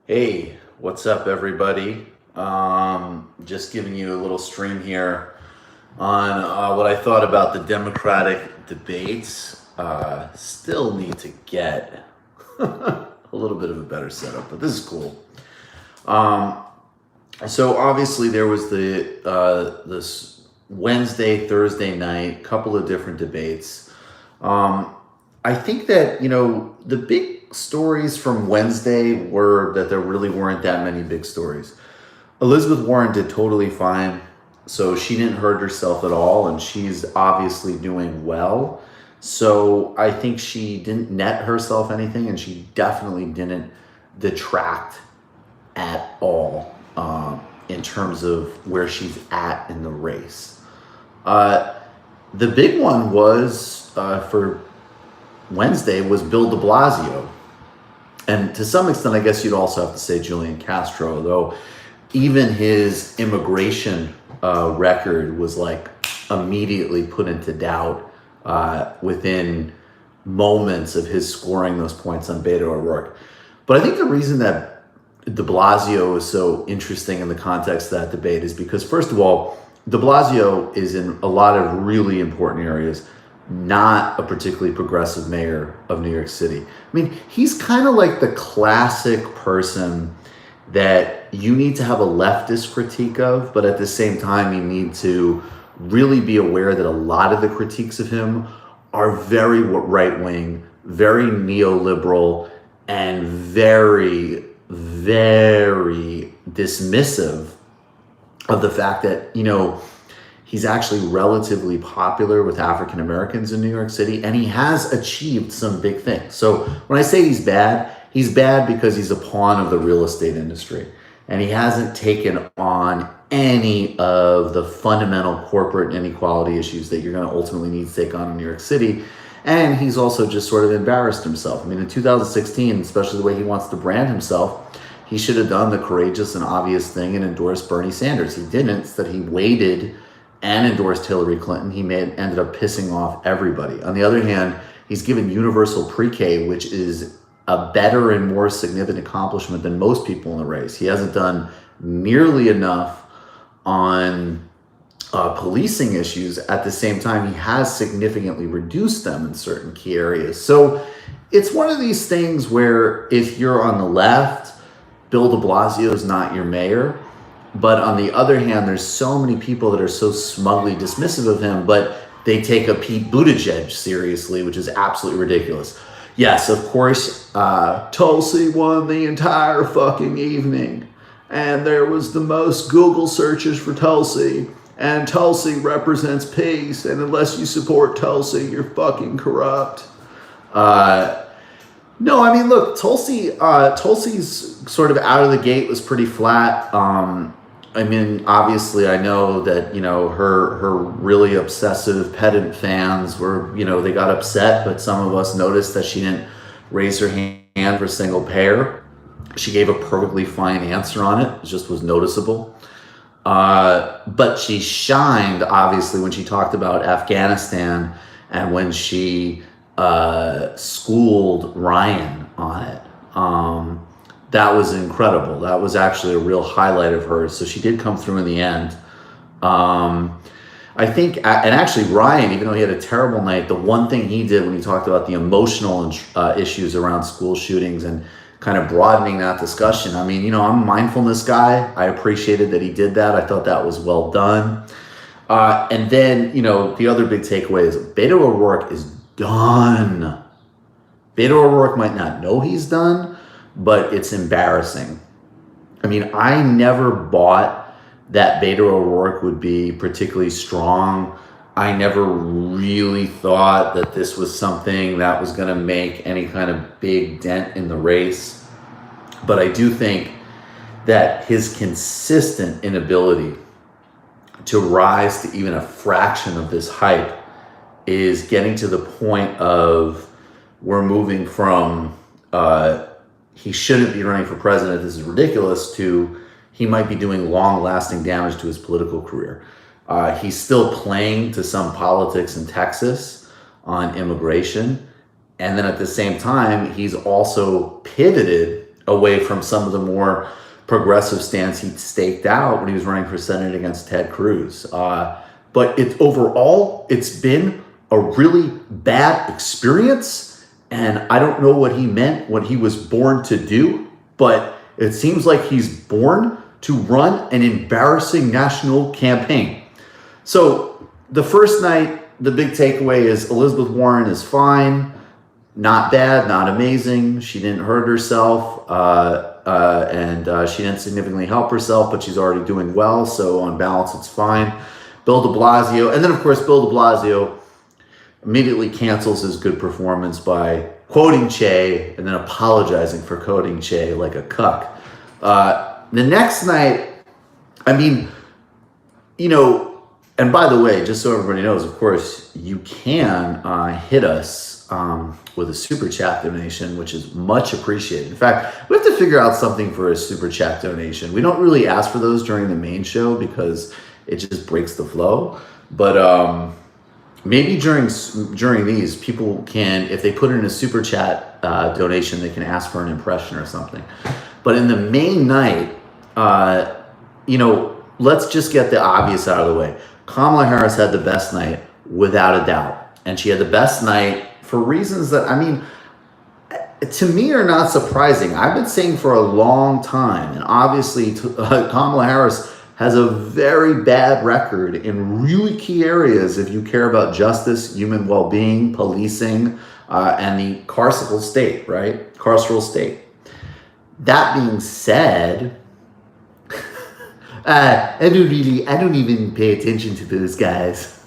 Hey, what's up, everybody? Just giving you a little stream here on what I thought about the Democratic debates. Still need to get a little bit of a better setup, but this is cool. Um, so obviously there was this Wednesday, Thursday night, couple of different debates. Um, I think that, the big stories from Wednesday were that there really weren't that many big stories. Elizabeth Warren did totally fine, so she didn't hurt herself at all, and she's obviously doing well. So I think she didn't net herself anything, and she definitely didn't detract at all in terms of where she's at in the race. Uh, the big one was for Wednesday was Bill de Blasio. And to some extent, I guess you'd also have to say Julian Castro, though even his immigration record was like immediately put into doubt within moments of his scoring those points on Beto O'Rourke. But I think the reason that de Blasio is so interesting in the context of that debate is because, first of all, de Blasio is in a lot of really important areas not a particularly progressive mayor of New York City. I mean, he's kind of like the classic person that you need to have a leftist critique of, but at the same time, you need to really be aware that a lot of the critiques of him are very right-wing, very neoliberal, and very, very dismissive of the fact that, he's actually relatively popular with African Americans in New York City, and he has achieved some big things. So when I say he's bad because he's a pawn of the real estate industry, and he hasn't taken on any of the fundamental corporate inequality issues that you're going to ultimately need to take on in New York City. And he's also just sort of embarrassed himself. I mean, in 2016, especially the way he wants to brand himself, he should have done the courageous and obvious thing and endorsed Bernie Sanders. He didn't. Instead, he waited and endorsed Hillary Clinton. He ended up pissing off everybody. On the other hand, he's given universal pre-K, which is a better and more significant accomplishment than most people in the race. He hasn't done nearly enough on policing issues. At the same time, he has significantly reduced them in certain key areas. So it's one of these things where if you're on the left, Bill de Blasio is not your mayor. But on the other hand, there's so many people that are so smugly dismissive of him, but they take a Pete Buttigieg seriously, which is absolutely ridiculous. Yes, of course, Tulsi won the entire fucking evening, and there was the most Google searches for Tulsi, and Tulsi represents peace, and unless you support Tulsi, you're fucking corrupt. No, I mean, look, Tulsi's sort of out of the gate was pretty flat. I mean, obviously, I know that, her really obsessive pedant fans were, they got upset, but some of us noticed that she didn't raise her hand for single payer. She gave a perfectly fine answer on it. It just was noticeable. But she shined, obviously, when she talked about Afghanistan and when she schooled Ryan on it. That was incredible. That was actually a real highlight of hers. So she did come through in the end. I think, and actually Ryan, even though he had a terrible night, the one thing he did when he talked about the emotional issues around school shootings and kind of broadening that discussion. I mean, I'm a mindfulness guy. I appreciated that he did that. I thought that was well done. And then, the other big takeaway is Beto O'Rourke is done. Beto O'Rourke might not know he's done, but it's embarrassing. I mean, I never bought that Beto O'Rourke would be particularly strong. I never really thought that this was something that was going to make any kind of big dent in the race. But I do think that his consistent inability to rise to even a fraction of this hype is getting to the point of we're moving from he shouldn't be running for president, this is ridiculous, to he might be doing long-lasting damage to his political career. He's still playing to some politics in Texas on immigration. And then at the same time, he's also pivoted away from some of the more progressive stance he staked out when he was running for Senate against Ted Cruz. But overall, it's been a really bad experience. And I don't know what he meant when he was born to do, but it seems like he's born to run an embarrassing national campaign. So the first night, the big takeaway is Elizabeth Warren is fine, not bad, not amazing. She didn't hurt herself, and she didn't significantly help herself, but she's already doing well. So on balance, it's fine. Bill de Blasio, and then of course, Bill de Blasio immediately cancels his good performance by quoting Che and then apologizing for quoting Che like a cuck. The next night, I mean, you know, and by the way, just so everybody knows, of course, you can hit us with a super chat donation, which is much appreciated. In fact, we have to figure out something for a super chat donation. We don't really ask for those during the main show because it just breaks the flow. But maybe during these, people can, if they put in a super chat donation, they can ask for an impression or something. But in the main night, you know, let's just get the obvious out of the way. Kamala Harris had the best night, without a doubt. And she had the best night for reasons that, I mean, to me are not surprising. I've been saying for a long time, and obviously Kamala Harris has a very bad record in really key areas if you care about justice, human well-being, policing, and the carceral state, right? Carceral state. That being said, I don't even pay attention to those guys.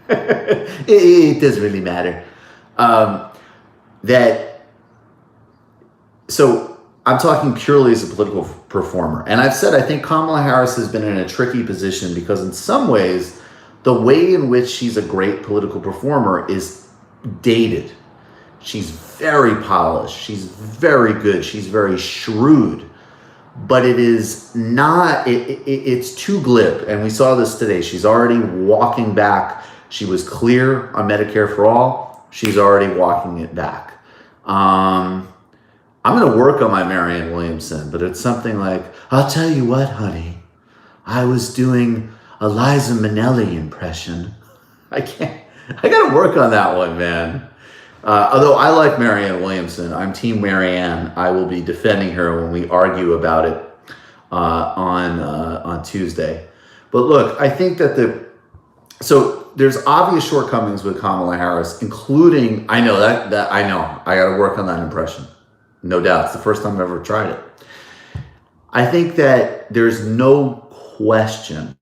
it doesn't really matter. So I'm talking purely as a political performer. And I've said I think Kamala Harris has been in a tricky position because in some ways, the way in which she's a great political performer is dated. She's very polished. She's very good. She's very shrewd. But it is not, it's too glib. And we saw this today. She's already walking back. She was clear on Medicare for all. She's already walking it back. I'm going to work on my Marianne Williamson, but it's something like, I'll tell you what, honey, I was doing a Liza Minnelli impression. I got to work on that one, man. Although I like Marianne Williamson, I'm Team Marianne. I will be defending her when we argue about it on Tuesday. But look, I think that so there's obvious shortcomings with Kamala Harris, including I got to work on that impression, no doubt. It's the first time I've ever tried it. I think that there's no question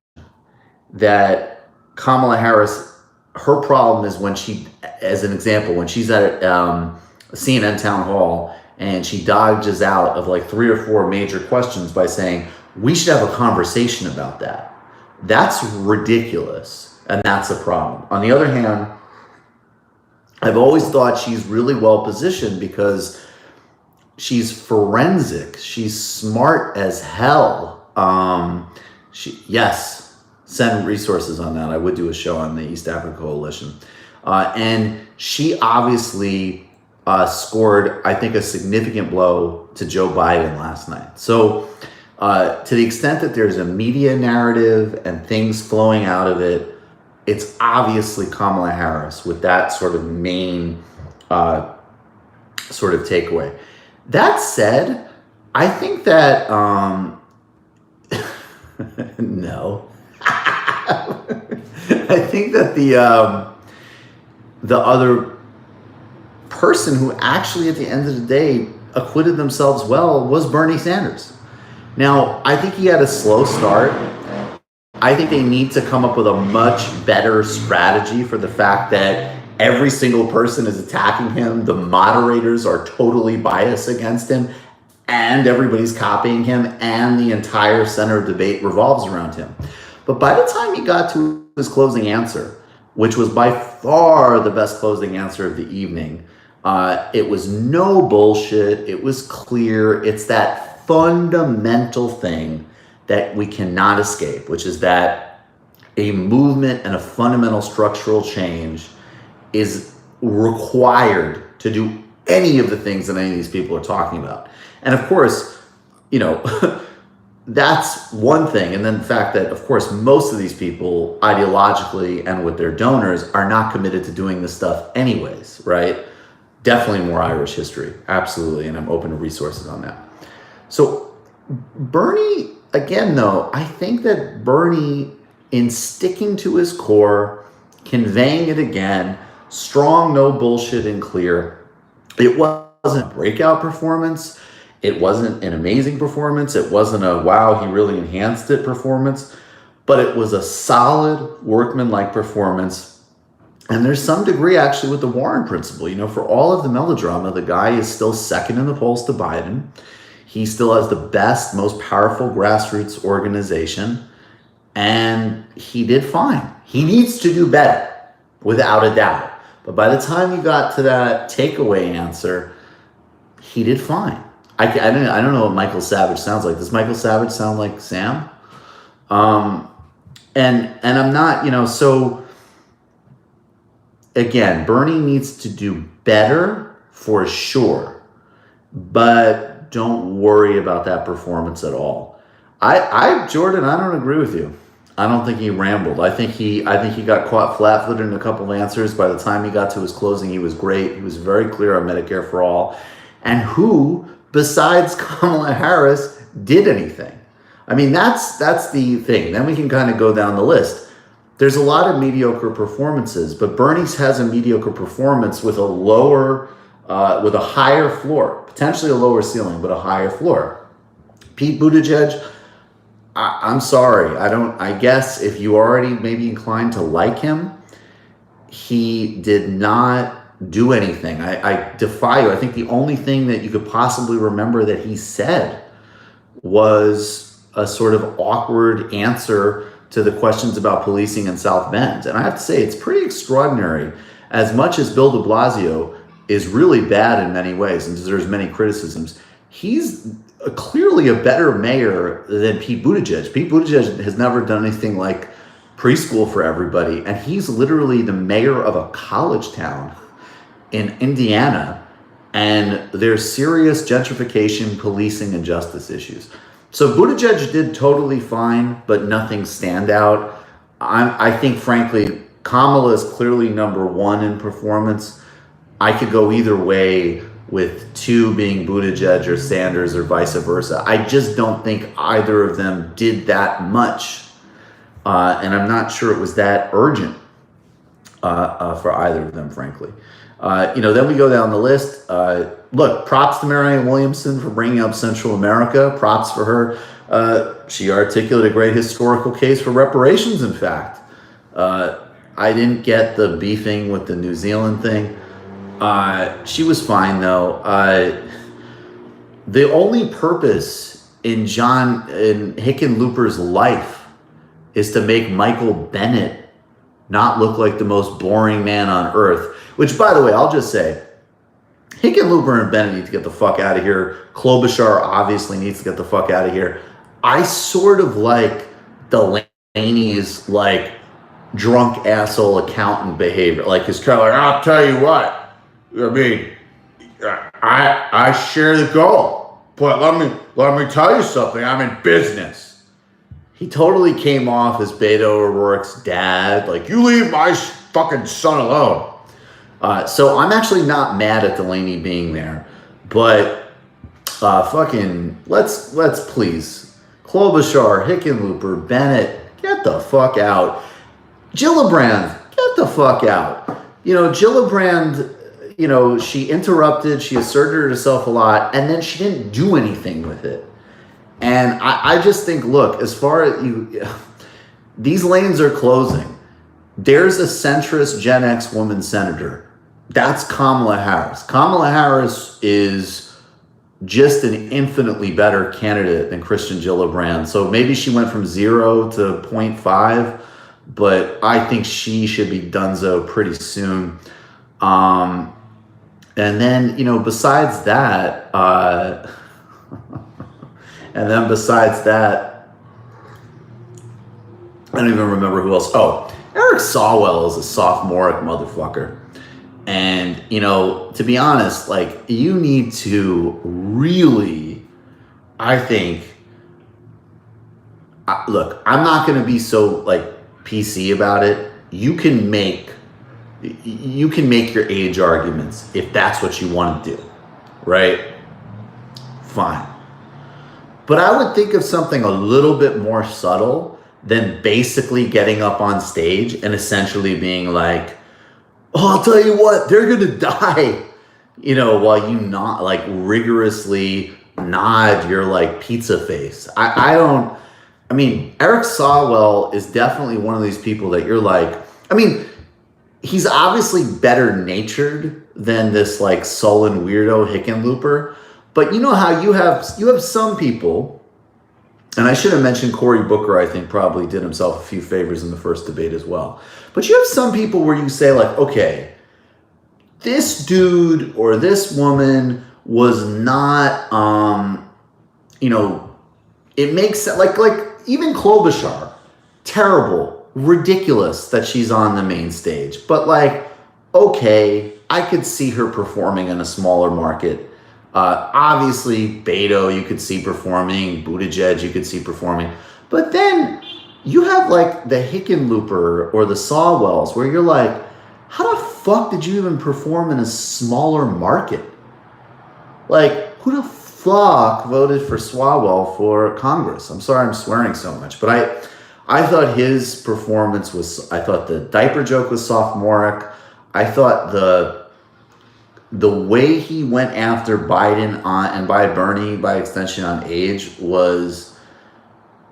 that Kamala Harris. Her problem is when she, as an example, when she's at a CNN town hall and she dodges out of like 3 or 4 major questions by saying, we should have a conversation about that. That's ridiculous. And that's a problem. On the other hand, I've always thought she's really well positioned because she's forensic. She's smart as hell. Yes. Send resources on that. I would do a show on the East Africa Coalition. And she obviously scored, I think, a significant blow to Joe Biden last night. So to the extent that there's a media narrative and things flowing out of it, it's obviously Kamala Harris with that sort of main sort of takeaway. That said, I think that, no. I think that the other person who actually at the end of the day acquitted themselves well was Bernie Sanders. Now, I think he had a slow start. I think they need to come up with a much better strategy for the fact that every single person is attacking him. The moderators are totally biased against him, and everybody's copying him, and the entire center of debate revolves around him. But by the time he got to his closing answer, which was by far the best closing answer of the evening, it was no bullshit. It was clear. It's that fundamental thing that we cannot escape, which is that a movement and a fundamental structural change is required to do any of the things that any of these people are talking about. And of course, you know, that's one thing. And then the fact that, of course, most of these people ideologically and with their donors are not committed to doing this stuff anyways, right? Definitely more Irish history. Absolutely. And I'm open to resources on that. So Bernie, again, though, I think that Bernie, in sticking to his core, conveying it again, strong, no bullshit, and clear, it wasn't a breakout performance. It wasn't an amazing performance. It wasn't a, wow, he really enhanced it performance, but it was a solid workman-like performance. And there's some degree actually with the Warren principle. You know, for all of the melodrama, the guy is still second in the polls to Biden. He still has the best, most powerful grassroots organization. And he did fine. He needs to do better, without a doubt. But by the time you got to that takeaway answer, he did fine. I don't know what Michael Savage sounds like. Does Michael Savage sound like Sam? And I'm not, you know, so again, Bernie needs to do better for sure, but don't worry about that performance at all. Jordan, I don't agree with you. I don't think he rambled. I think he got caught flat-footed in a couple of answers. By the time he got to his closing, he was great. He was very clear on Medicare for all. And who, besides Kamala Harris, did anything? I mean, that's the thing. Then we can kind of go down the list. There's a lot of mediocre performances, but Bernie's has a mediocre performance with with a higher floor, potentially a lower ceiling, but a higher floor. Pete Buttigieg, I'm sorry. I guess if you already maybe inclined to like him, he did not do anything. I defy you. I think the only thing that you could possibly remember that he said was a sort of awkward answer to the questions about policing in South Bend. And I have to say, it's pretty extraordinary. As much as Bill de Blasio is really bad in many ways and deserves many criticisms, he's clearly a better mayor than Pete Buttigieg. Pete Buttigieg has never done anything like preschool for everybody. And he's literally the mayor of a college town in Indiana, and there's serious gentrification, policing, and justice issues. So Buttigieg did totally fine, but nothing standout. I think, frankly, Kamala is clearly number one in performance. I could go either way with two being Buttigieg or Sanders or vice versa. I just don't think either of them did that much. And I'm not sure it was that urgent for either of them, frankly. Then we go down the list. Look, props to Marianne Williamson for bringing up Central America. Props for her. She articulated a great historical case for reparations, in fact. I didn't get the beefing with the New Zealand thing. She was fine, though. The only purpose in Hickenlooper's life is to make Michael Bennett not look like the most boring man on earth. Which, by the way, I'll just say, Hickenlooper and Bennett need to get the fuck out of here. Klobuchar obviously needs to get the fuck out of here. I sort of like Delaney's, like, drunk asshole accountant behavior. Like, his kind of like, I'll tell you what. I mean, I share the goal. But let me tell you something. I'm in business. He totally came off as Beto O'Rourke's dad. Like, you leave my fucking son alone. So I'm actually not mad at Delaney being there, but let's please, Klobuchar, Hickenlooper, Bennett, get the fuck out. Gillibrand, get the fuck out. Gillibrand, she interrupted, she asserted herself a lot, and then she didn't do anything with it. And I just think, look, as far as these lanes are closing. There's a centrist Gen X woman senator. That's Kamala Harris. Kamala Harris is just an infinitely better candidate than Christian Gillibrand. So maybe she went from 0 to 0.5, but I think she should be donezo pretty soon. And then, besides that, I don't even remember who else. Oh, Eric Swalwell is a sophomoric motherfucker. And to be honest, like, you need to really, I think, look, I'm not going to be so like PC about it. You can make your age arguments if that's what you want to do, right? Fine. But I would think of something a little bit more subtle than basically getting up on stage and essentially being like, oh, I'll tell you what, they're going to die, while you not like rigorously nod your like pizza face. Eric Swalwell is definitely one of these people that you're like, he's obviously better natured than this like sullen weirdo Hickenlooper. But you know how you have some people, and I should have mentioned Cory Booker, I think probably did himself a few favors in the first debate as well. But you have some people where you say like, okay, this dude or this woman was not, it makes sense. Like even Klobuchar, terrible, ridiculous that she's on the main stage. But like, okay, I could see her performing in a smaller market. Obviously, Beto you could see performing, Buttigieg you could see performing. But then you have like the Hickenlooper or the Swalwells where you're like, how the fuck did you even perform in a smaller market? Like, who the fuck voted for Swalwell for Congress? I'm sorry I'm swearing so much, but I thought his performance I thought the diaper joke was sophomoric. I thought the way he went after Biden and by Bernie by extension on age was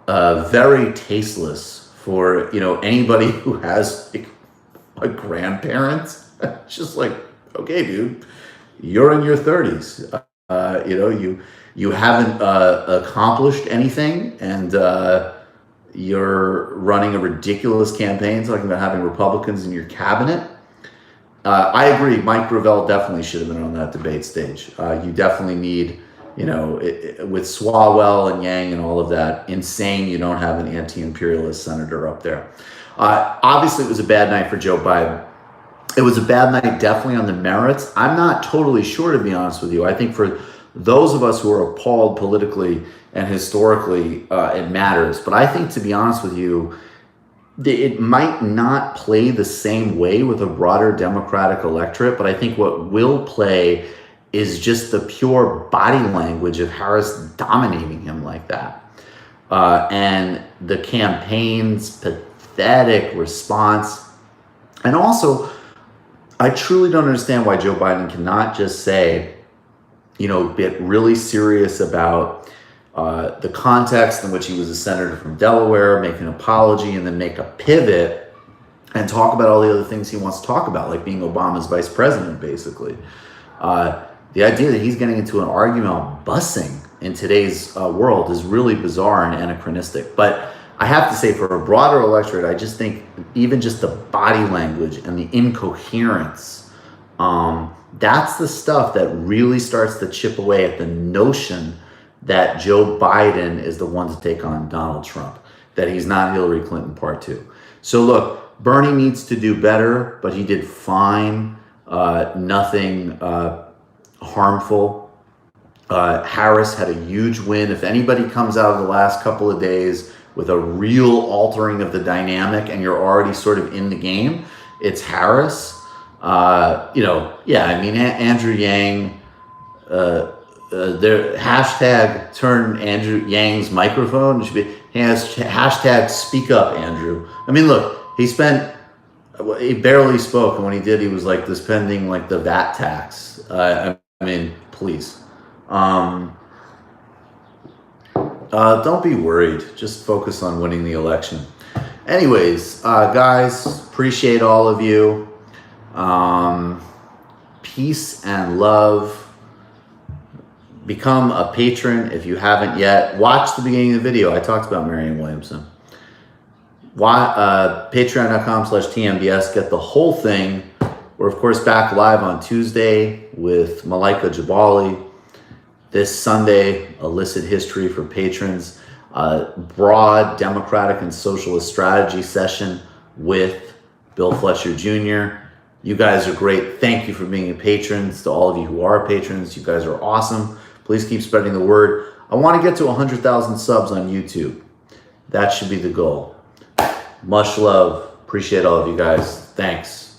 very tasteless for anybody who has a grandparent. It's just like, okay, dude, you're in your 30s. You haven't accomplished anything, and you're running a ridiculous campaign talking about having Republicans in your cabinet. I agree. Mike Gravel definitely should have been on that debate stage. You definitely need, with Swalwell and Yang and all of that, insane you don't have an anti-imperialist senator up there. Obviously, it was a bad night for Joe Biden. It was a bad night definitely on the merits. I'm not totally sure, to be honest with you. I think for those of us who are appalled politically and historically, it matters. But I think, to be honest with you, it might not play the same way with a broader Democratic electorate, but I think what will play is just the pure body language of Harris dominating him like that. And the campaign's pathetic response. And also, I truly don't understand why Joe Biden cannot just say, get really serious about the context in which he was a senator from Delaware, make an apology, and then make a pivot and talk about all the other things he wants to talk about, like being Obama's vice president, basically. The idea that he's getting into an argument on busing in today's world is really bizarre and anachronistic. But I have to say, for a broader electorate, I just think even just the body language and the incoherence, that's the stuff that really starts to chip away at the notion that Joe Biden is the one to take on Donald Trump, that he's not Hillary Clinton part two. So look, Bernie needs to do better, but he did fine. Nothing harmful. Harris had a huge win. If anybody comes out of the last couple of days with a real altering of the dynamic and you're already sort of in the game, it's Harris. Andrew Yang, their hashtag turn Andrew Yang's microphone. It should be hashtag speak up, Andrew. Look, he barely spoke, and when he did, he was like defending like the VAT tax. Please. Don't be worried. Just focus on winning the election. Anyways, guys, appreciate all of you. Peace and love. Become a patron if you haven't yet. Watch the beginning of the video. I talked about Marianne Williamson. Patreon.com/TMBS. Get the whole thing. We're, of course, back live on Tuesday with Malaika Jabali. This Sunday, Illicit History for patrons. Broad Democratic and Socialist Strategy session with Bill Fletcher Jr. You guys are great. Thank you for being patrons. To all of you who are patrons, you guys are awesome. Please keep spreading the word. I want to get to 100,000 subs on YouTube. That should be the goal. Much love. Appreciate all of you guys. Thanks.